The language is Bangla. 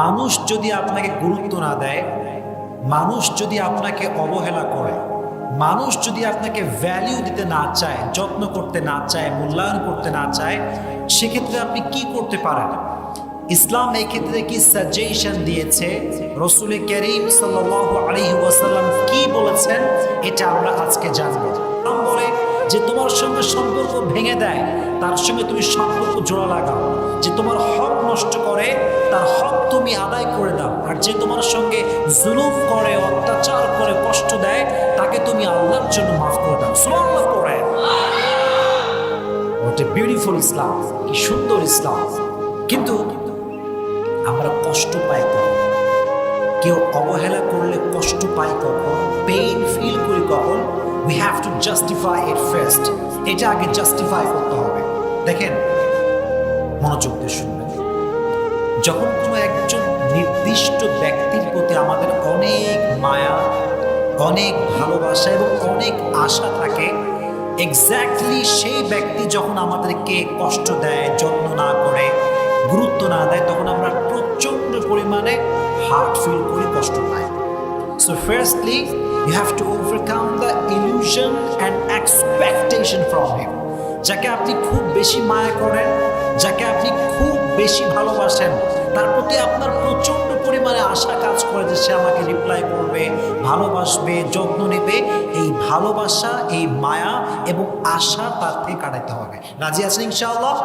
মানুষ যদি আপনাকে গুরুত্ব না দেয়, মানুষ যদি আপনাকে অবহেলা করে, মানুষ যদি আপনাকে ভ্যালিউ দিতে না চায়, যত্ন করতে না চায়, মূল্যায়ন করতে না চায়, সেক্ষেত্রে আপনি কি করতে পারেন? ইসলাম এই ক্ষেত্রে কি সাজেশন দিয়েছে, রাসূল করিম সাল্লাল্লাহু আলাইহি ওয়াসাল্লাম কি বলেছেন, এটা আমরা আজকে জানবো। ইসলাম বলে যে তোমার সঙ্গে সম্পর্ক ভেঙে দেয় তার সঙ্গে তুমি সম্পর্ক জোড়া লাগাও, যে তোমার হক নষ্ট করে তার হক তুমি আদায় করে দাও, আর যে তোমার সঙ্গে জুলুম করে, অত্যাচার করে, কষ্ট দেয় তাকে তুমি আল্লাহর জন্য মাফ করে দাও। সুবহানাল্লাহ পড়ে। হোয়াট এ বিউটিফুল ইসলাম, কি সুন্দর ইসলাম। কিন্তু আমরা কষ্ট পাই কখন? কেউ অবহেলা করলে কষ্ট পাই কখন? পেইন ফিল করি কখন? We have to justify it first. এটা আগে জাস্টিফাই করতে হবে। দেখেন, মনোযোগ দিয়ে শুনবেন। যখন কোনো একজন নির্দিষ্ট ব্যক্তির প্রতি আমাদের অনেক মায়া, অনেক ভালোবাসা এবং অনেক আশা থাকে, এক্স্যাক্টলি সেই ব্যক্তি যখন আমাদেরকে কষ্ট দেয়, যত্ন না করে, গুরুত্ব না দেয়, তখন আমরা প্রচণ্ড পরিমাণে হার্ট ফিল করি, কষ্ট পাই। So firstly, you have to overcome the illusion and expectation from him. যাকে আপনি খুব বেশি মায়া করেন, যাকে আপনি খুব বেশি ভালোবাসেন, তার প্রতি আপনার প্রচণ্ড পরিমাণে আশা কাজ করে যে সে আমাকে রিপ্লাই করবে, ভালোবাসবে, যত্ন নেবে। এই ভালোবাসা, এই মায়া এবং আশা তার থেকে কাটাতে হবে। রাজি আছেন ইনশাআল্লাহ?